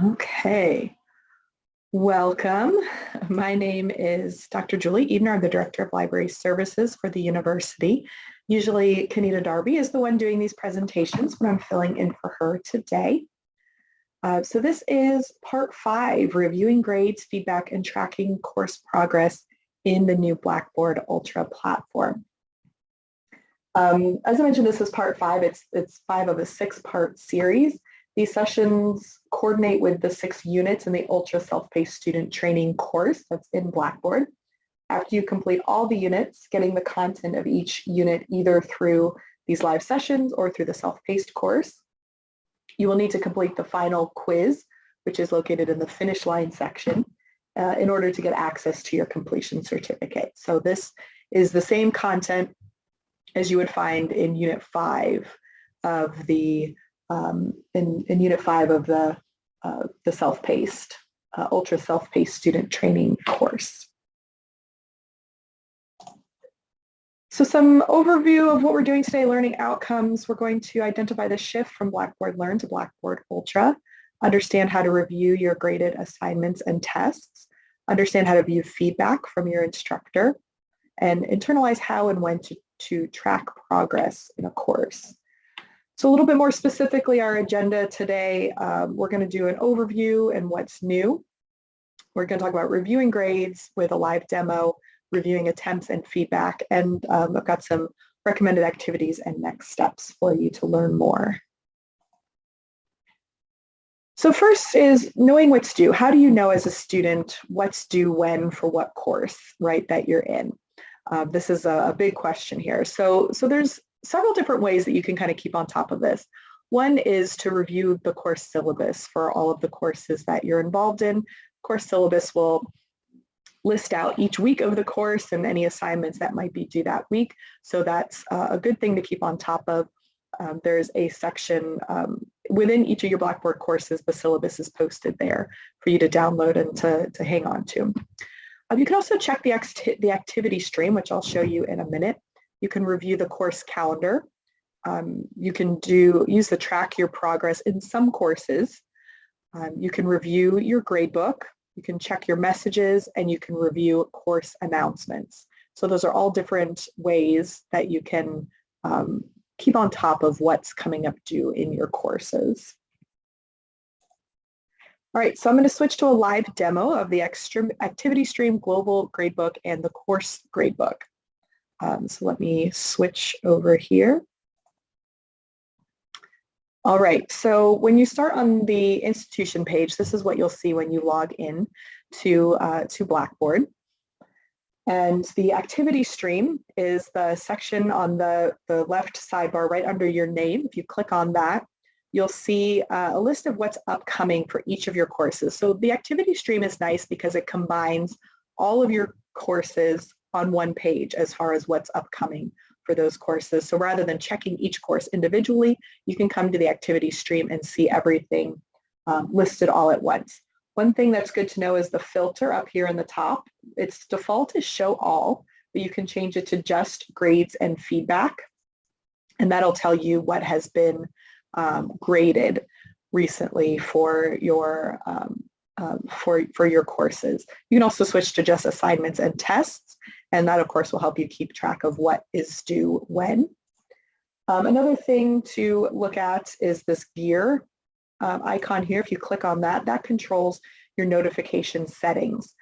Okay, welcome. My name is Dr. Julie Ebner. I'm the Director of Library Services for the university. Usually Kanita Darby is the one doing these presentations, but I'm filling in for her today. So this is part 5, reviewing grades, feedback, and tracking course progress in the new Blackboard Ultra platform. As I mentioned, this is part 5. It's 5 of a 6-part series. These sessions coordinate with the 6 units in the Ultra Self-Paced Student Training course that's in Blackboard. After you complete all the units, getting the content of each unit either through these live sessions or through the self-paced course, you will need to complete the final quiz, which is located in the finish line section, in order to get access to your completion certificate. So this is the same content as you would find in Unit 5 of the in Unit 5 of the self-paced, Ultra Self-Paced Student Training course. So some overview of what we're doing today, learning outcomes. We're going to identify the shift from Blackboard Learn to Blackboard Ultra, understand how to review your graded assignments and tests, understand how to view feedback from your instructor, and internalize how and when to track progress in a course. So a little bit more specifically, our agenda today, we're going to do an overview and what's new. We're going to talk about reviewing grades with a live demo, reviewing attempts and feedback, and I've got some recommended activities and next steps for you to learn more. So first is knowing what's due. How do you know as a student what's due when for what course, right, that you're in? This is a big question here. So there's several different ways that you can kind of keep on top of this. One is to review the course syllabus for all of the courses that you're involved in. Course syllabus will list out each week of the course and any assignments that might be due that week. So that's a good thing to keep on top of. There's a section within each of your Blackboard courses, the syllabus is posted there for you to download and to hang on to. You can also check the activity stream, which I'll show you in a minute. You can review the course calendar. You can use the track your progress in some courses. You can review your gradebook. You can check your messages, and you can review course announcements. So those are all different ways that you can keep on top of what's coming up due in your courses. All right, so I'm going to switch to a live demo of the activity stream, global gradebook, and the course gradebook. So let me switch over here. All right, so when you start on the institution page, this is what you'll see when you log in to Blackboard. And the activity stream is the section on the left sidebar right under your name. If you click on that, you'll see a list of what's upcoming for each of your courses. So the activity stream is nice because it combines all of your courses on one page as far as what's upcoming for those courses. So rather than checking each course individually, you can come to the activity stream and see everything listed all at once. One thing that's good to know is the filter up here in the top. Its default is show all, but you can change it to just grades and feedback, and that'll tell you what has been graded recently for your courses. You can also switch to just assignments and tests, and that of course will help you keep track of what is due when. Another thing to look at is this gear icon here. If you click on that, that controls your notification settings.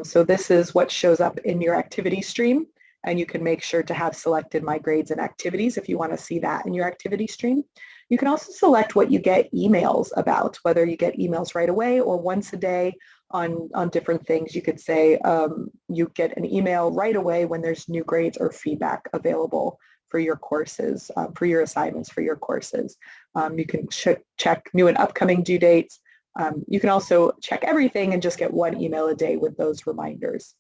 So this is what shows up in your activity stream, and you can make sure to have selected My Grades and Activities if you want to see that in your activity stream. You can also select what you get emails about, whether you get emails right away or once a day on different things. You could say you get an email right away when there's new grades or feedback available for your courses, for your assignments for your courses. You can check new and upcoming due dates. You can also check everything and just get one email a day with those reminders.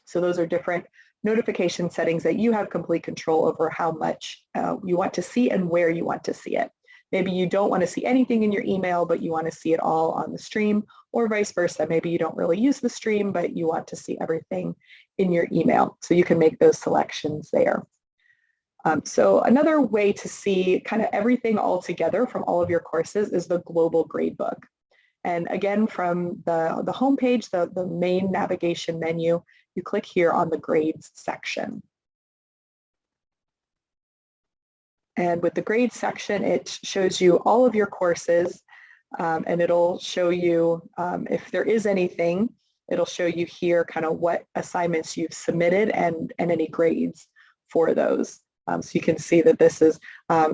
So those are different notification settings that you have complete control over how much you want to see and where you want to see it. Maybe you don't want to see anything in your email, but you want to see it all on the stream, or vice versa. Maybe you don't really use the stream, but you want to see everything in your email. So you can make those selections there. So another way to see kind of everything all together from all of your courses is the global gradebook. And again, from the home page, the main navigation menu, you click here on the grades section. And with the grades section, it shows you all of your courses, and it'll show you if there is anything, it'll show you here kind of what assignments you've submitted and any grades for those. So you can see that this is,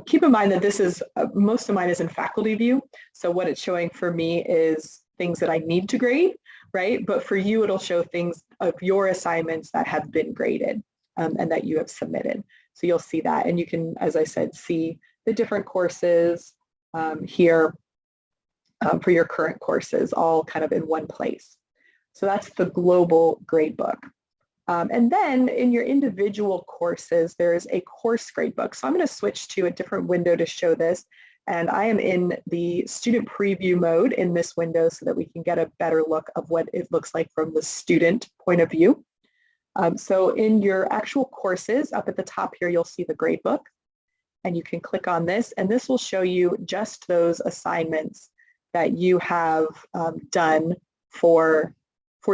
keep in mind that this is, most of mine is in faculty view. So what it's showing for me is things that I need to grade, right? But for you, it'll show things of your assignments that have been graded and that you have submitted. So you'll see that. And you can, as I said, see the different courses here for your current courses, all kind of in one place. So that's the global gradebook. And then in your individual courses, there is a course gradebook. So I'm going to switch to a different window to show this. And I am in the student preview mode in this window so that we can get a better look of what it looks like from the student point of view. So in your actual courses, up at the top here, you'll see the gradebook. And you can click on this, and this will show you just those assignments that you have done for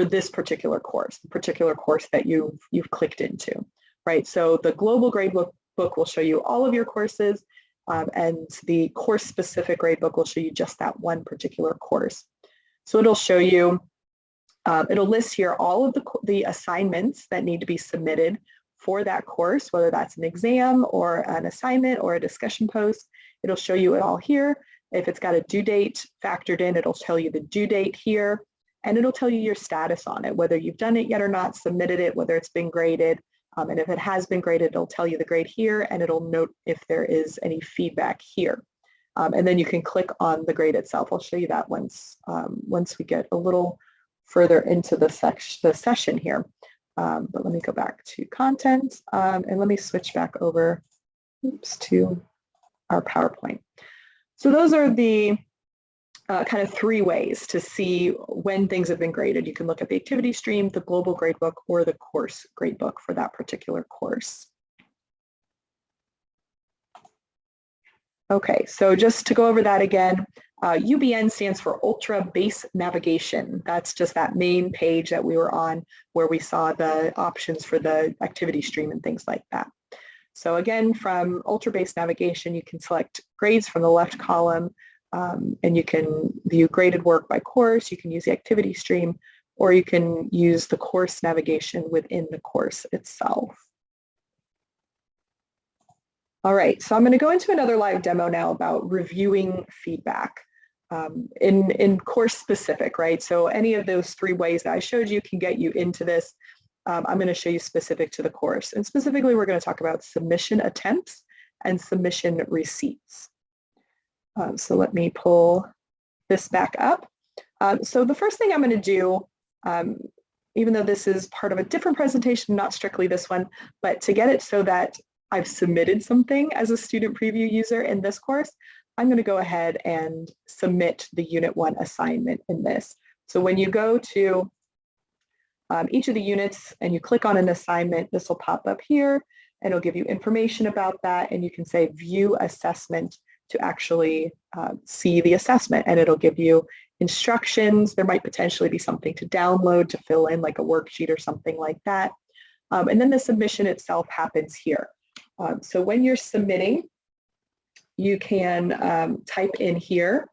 this particular course, the particular course that you've clicked into, right? So the global gradebook will show you all of your courses, and the course-specific gradebook will show you just that one particular course. So it'll show you, it'll list here all of the assignments that need to be submitted for that course, whether that's an exam or an assignment or a discussion post. It'll show you it all here. If it's got a due date factored in, it'll tell you the due date here. And it'll tell you your status on it, whether you've done it yet or not, submitted it, whether it's been graded. And if it has been graded, it'll tell you the grade here, and it'll note if there is any feedback here. And then you can click on the grade itself. I'll show you that once we get a little further into the session here. But let me go back to content, and let me switch back over to our PowerPoint. So those are the kind of three ways to see when things have been graded. You can look at the activity stream, the global gradebook, or the course gradebook for that particular course. Okay, so just to go over that again, UBN stands for Ultra Base Navigation. That's just that main page that we were on where we saw the options for the activity stream and things like that. So again, from Ultra Base Navigation, you can select grades from the left column, and you can view graded work by course. You can use the activity stream, or you can use the course navigation within the course itself. All right, so I'm going to go into another live demo now about reviewing feedback in course specific, right? So any of those three ways that I showed you can get you into this. I'm going to show you specific to the course. And specifically, we're going to talk about submission attempts and submission receipts. So let me pull this back up. So the first thing I'm going to do, even though this is part of a different presentation, not strictly this one, but to get it so that I've submitted something as a student preview user in this course, I'm going to go ahead and submit the Unit 1 assignment in this. So when you go to each of the units and you click on an assignment, this will pop up here and it'll give you information about that, and you can say view assessment to actually see the assessment, and it'll give you instructions. There might potentially be something to download to fill in, like a worksheet or something like that. And then the submission itself happens here. So when you're submitting, you can type in here,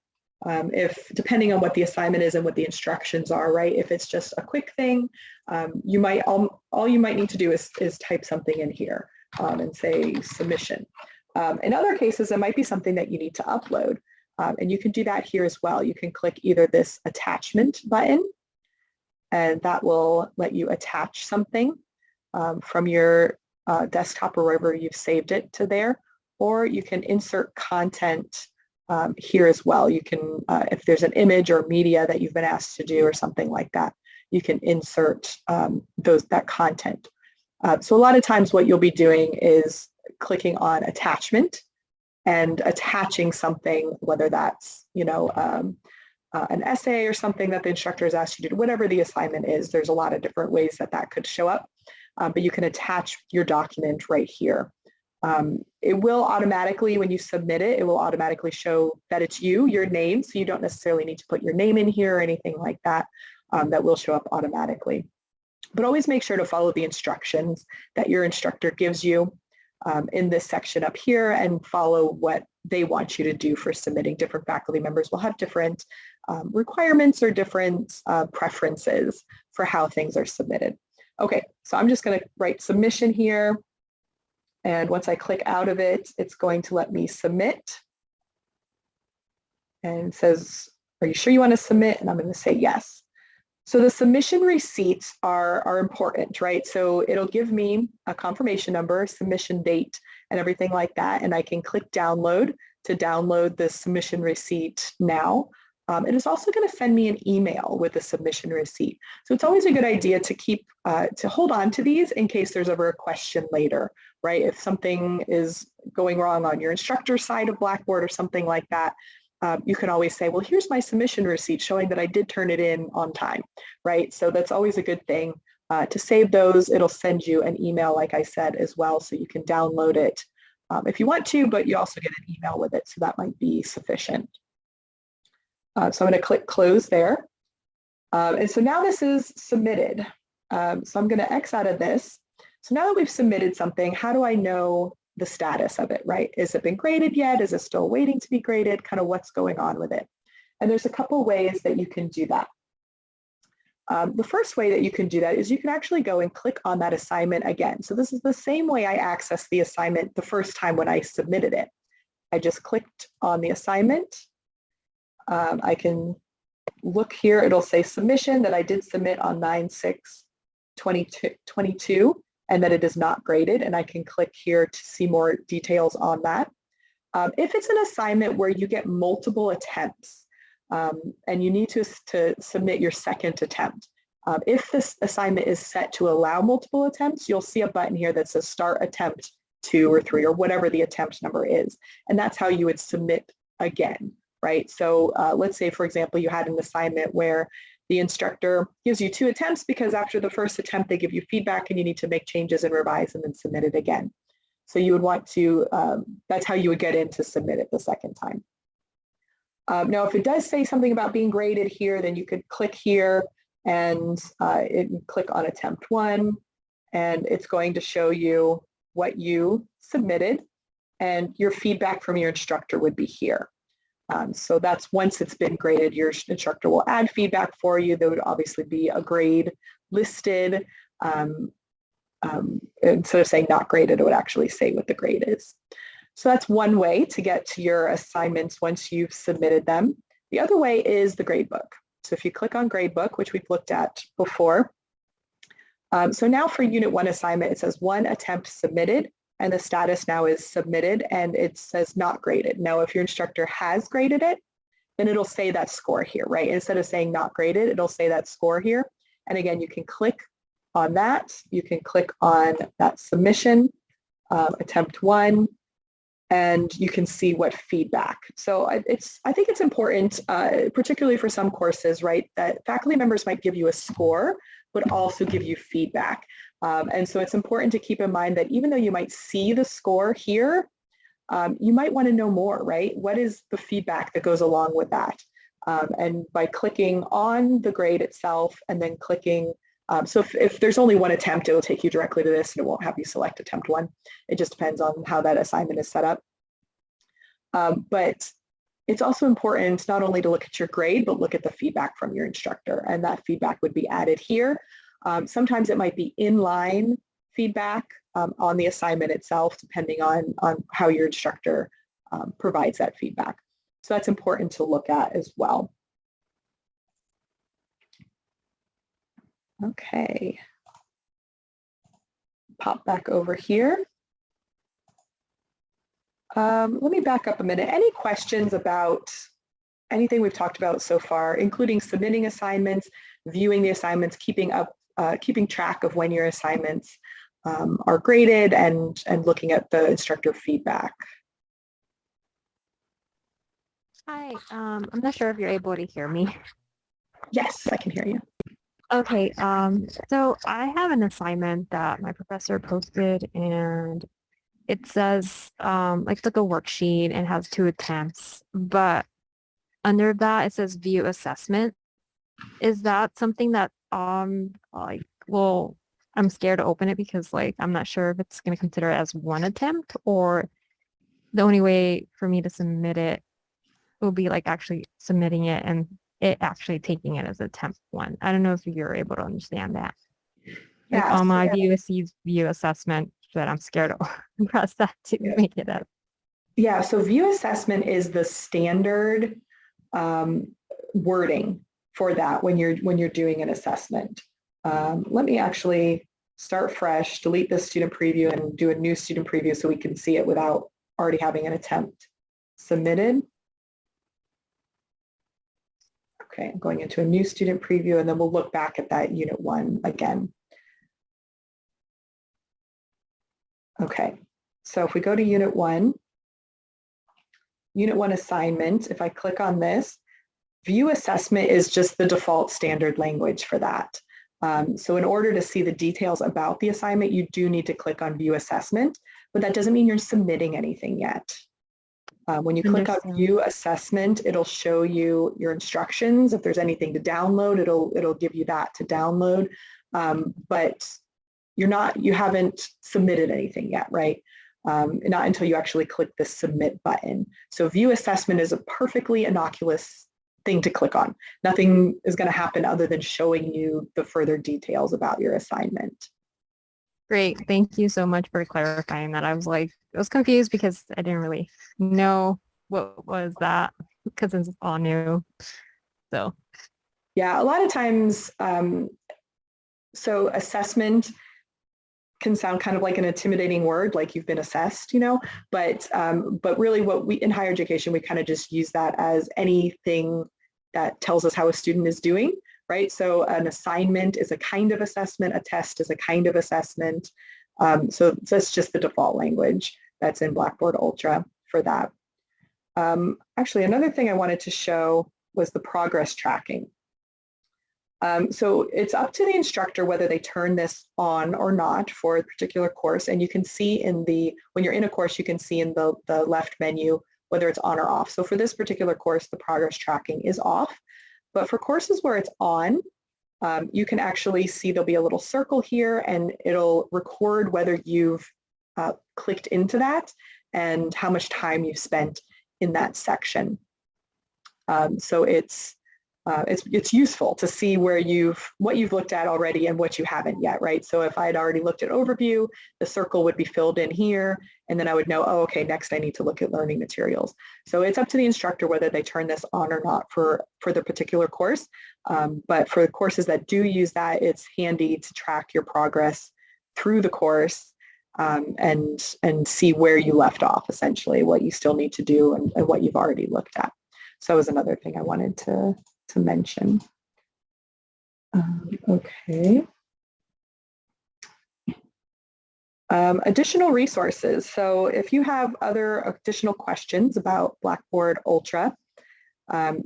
depending on what the assignment is and what the instructions are, right? If it's just a quick thing, you might all you might need to do is type something in here and say submission. In other cases, it might be something that you need to upload, and you can do that here as well. You can click either this attachment button, and that will let you attach something from your desktop or wherever you've saved it to there, or you can insert content here as well. You can, if there's an image or media that you've been asked to do or something like that, you can insert that content. So a lot of times what you'll be doing is clicking on attachment and attaching something, whether that's, an essay or something that the instructor has asked you to do, whatever the assignment is. There's a lot of different ways that could show up, but you can attach your document right here. It will automatically, when you submit it, it will automatically show that it's you, your name, so you don't necessarily need to put your name in here or anything like that. That will show up automatically. But always make sure to follow the instructions that your instructor gives you in this section up here and follow what they want you to do for submitting. Different faculty members will have different requirements or different preferences for how things are submitted. Okay, so I'm just going to write submission here. And once I click out of it, it's going to let me submit. And it says, are you sure you want to submit? And I'm going to say yes. So the submission receipts are important, right? So it'll give me a confirmation number, submission date, and everything like that. And I can click download to download the submission receipt now. It is also going to send me an email with a submission receipt. So it's always a good idea to keep, to hold on to these in case there's ever a question later, right? If something is going wrong on your instructor's side of Blackboard or something like that, you can always say, well, here's my submission receipt showing that I did turn it in on time, right? So that's always a good thing to save those. It'll send you an email, like I said, as well, so you can download it if you want to, but you also get an email with it, so that might be sufficient. So I'm going to click close there. And so now this is submitted. So I'm going to X out of this. So now that we've submitted something, how do I know the status of it, right? Is it been graded yet? Is it still waiting to be graded? Kind of what's going on with it. And there's a couple ways that you can do that. The first way that you can do that is you can actually go and click on that assignment again. So this is the same way I accessed the assignment the first time when I submitted it. I just clicked on the assignment. I can look here, it'll say submission, that I did submit on 9/6/22 and that it is not graded, and I can click here to see more details on that. If it's an assignment where you get multiple attempts and you need to submit your second attempt, if this assignment is set to allow multiple attempts, you'll see a button here that says start attempt 2 or 3 or whatever the attempt number is, and that's how you would submit again, right? So let's say, for example, you had an assignment where the instructor gives you 2 attempts because after the first attempt, they give you feedback and you need to make changes and revise and then submit it again. So you would want to, that's how you would get in to submit it the second time. Now, if it does say something about being graded here, then you could click here and click on attempt 1, and it's going to show you what you submitted, and your feedback from your instructor would be here. So that's once it's been graded, your instructor will add feedback for you. There would obviously be a grade listed. Instead of saying not graded, it would actually say what the grade is. So that's one way to get to your assignments once you've submitted them. The other way is the gradebook. So if you click on gradebook, which we've looked at before, so now for Unit 1 assignment, it says 1 attempt submitted, and the status now is submitted, and it says not graded. Now, if your instructor has graded it, then it'll say that score here, right? Instead of saying not graded, it'll say that score here. And again, you can click on that. You can click on that submission, attempt 1, and you can see what feedback. So I think it's important, particularly for some courses, right, that faculty members might give you a score, but also give you feedback. And so it's important to keep in mind that even though you might see the score here, you might want to know more, right? What is the feedback that goes along with that? And by clicking on the grade itself and then clicking, so if there's only 1 attempt, it will take you directly to this and it won't have you select attempt 1. It just depends on how that assignment is set up. But it's also important not only to look at your grade, but look at the feedback from your instructor, and that feedback would be added here. Sometimes it might be inline feedback on the assignment itself, depending on how your instructor provides that feedback. So that's important to look at as well. Okay. Pop back over here. Let me back up a minute. Any questions about anything we've talked about so far, including submitting assignments, viewing the assignments, keeping track of when your assignments are graded, and looking at the instructor feedback? Hi, I'm not sure if you're able to hear me. Yes, I can hear you. Okay, so I have an assignment that my professor posted, and it says like it's like a worksheet and has 2 attempts, but under that it says view assessment. Is that something that like, well, I'm scared to open it because like I'm not sure if it's going to consider it as 1 attempt, or the only way for me to submit it will be like actually submitting it and it actually taking it as attempt 1. I don't know if you're able to understand that. Like Yeah, on my VUSC's view assessment, but I'm scared to press that to make it up. yeah. So view assessment is the standard wording for that when you're doing an assessment. Let me actually start fresh, delete this student preview, and do a new student preview so we can see it without already having an attempt submitted. Okay, I'm going into a new student preview, and then we'll look back at that Unit 1 again. Okay, so if we go to Unit 1 assignment, if I click on this, view assessment is just the default standard language for that. So in order to see the details about the assignment, you do need to click on view assessment, but that doesn't mean you're submitting anything yet. When you click on view assessment, it'll show you your instructions. If there's anything to download, it'll give you that to download. But you haven't submitted anything yet, right? Not until you actually click the submit button. So view assessment is a perfectly innocuous thing to click on. Nothing is going to happen other than showing you the further details about your assignment. Great. Thank you so much for clarifying that. I was confused because I didn't really know what was that because it's all new. So yeah, a lot of times, so assessment can sound kind of like an intimidating word, like you've been assessed, but really what we in higher education, we kind of just use that as anything that tells us how a student is doing, right? So an assignment is a kind of assessment, a test is a kind of assessment. So that's just the default language that's in Blackboard Ultra for that. Actually, another thing I wanted to show was the progress tracking. So it's up to the instructor whether they turn this on or not for a particular course. And you can see when you're in a course, you can see in the left menu whether it's on or off. So for this particular course, the progress tracking is off. But for courses where it's on, you can actually see there'll be a little circle here and it'll record whether you've clicked into that and how much time you've spent in that section. So it's useful to see what you've looked at already and what you haven't yet, right? So if I had already looked at overview, the circle would be filled in here, and then I would know, oh, okay, next I need to look at learning materials. So it's up to the instructor whether they turn this on or not for the particular course. But for the courses that do use that, it's handy to track your progress through the course and see where you left off, essentially, what you still need to do and what you've already looked at. So that was another thing I wanted to mention. Okay. Additional resources. So if you have other additional questions about Blackboard Ultra,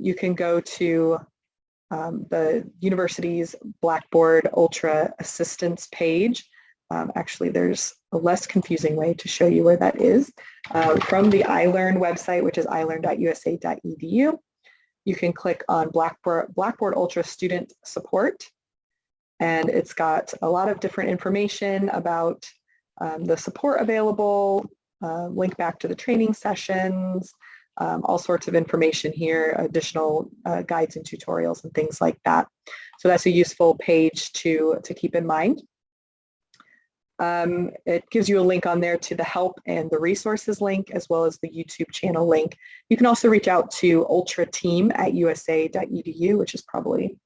you can go to the university's Blackboard Ultra assistance page. Actually, there's a less confusing way to show you where that is. From the iLearn website, which is ilearn.usa.edu. You can click on Blackboard Ultra Student Support, and it's got a lot of different information about the support available, link back to the training sessions, all sorts of information here, additional guides and tutorials and things like that. So that's a useful page to keep in mind. It gives you a link on there to the help and the resources link, as well as the YouTube channel link. You can also reach out to ultrateam@usa.edu, which is probably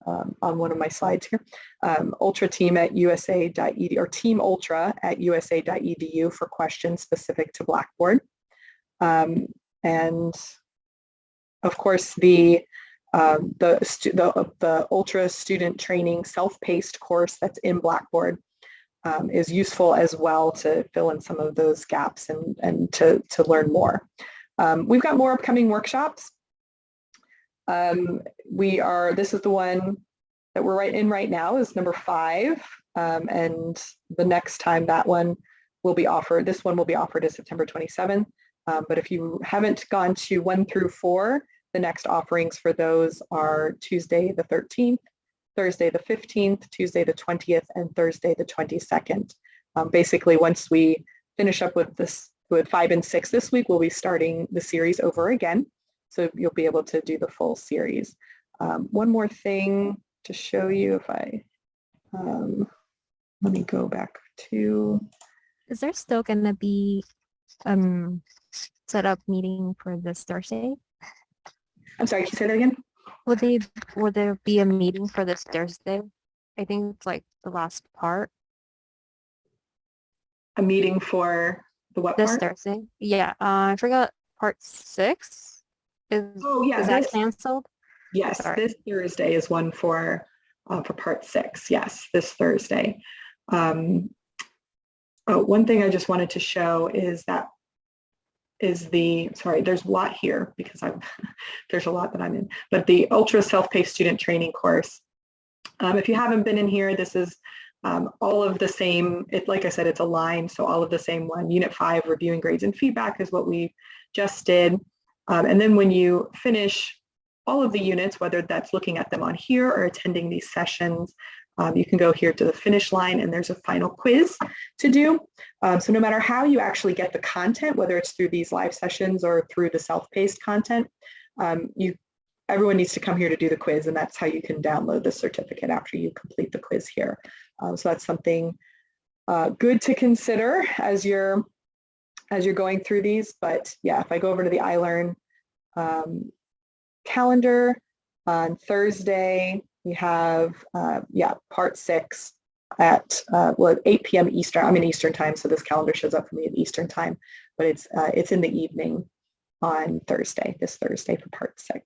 on one of my slides here. ultrateam@usa.edu or teamultra@usa.edu for questions specific to Blackboard. And of course, the Ultra Student Training self-paced course that's in Blackboard is useful as well to fill in some of those gaps and to learn more. We've got more upcoming workshops. This is the one that we're right now is number 5. And the next time that one will be offered. This one will be offered as September 27th. But if you haven't gone to 1 through 4, the next offerings for those are Tuesday the 13th, Thursday the 15th, Tuesday the 20th, and Thursday the 22nd. Basically, once we finish up with this, with 5 and 6 this week, we'll be starting the series over again. So you'll be able to do the full series. One more thing to show you, if I, let me go back to. Is there still going to be set up meeting for this Thursday? I'm sorry, can you say that again? Would there be a meeting for this Thursday? I think it's like the last part. A meeting for the what This part? Thursday? Yeah, I forgot part 6. Oh yeah, is that canceled? Yes, Sorry. This Thursday is one for part 6. Yes, this Thursday. One thing I just wanted to show is that sorry, there's a lot here because there's a lot that I'm in, but the Ultra Self-Paced Student Training course. If you haven't been in here, this is all of the same, like I said, it's aligned, so all of the same one. Unit 5, reviewing grades and feedback is what we just did. And then when you finish all of the units, whether that's looking at them on here or attending these sessions, you can go here to the finish line and there's a final quiz to do. So no matter how you actually get the content, whether it's through these live sessions or through the self-paced content, everyone needs to come here to do the quiz, and that's how you can download the certificate after you complete the quiz here. So that's something good to consider as you're going through these. But yeah, if I go over to the iLearn calendar on Thursday, we have part 6 at 8 p.m. Eastern. I'm in Eastern time, so this calendar shows up for me at Eastern time, but it's in the evening on Thursday, this Thursday for part 6.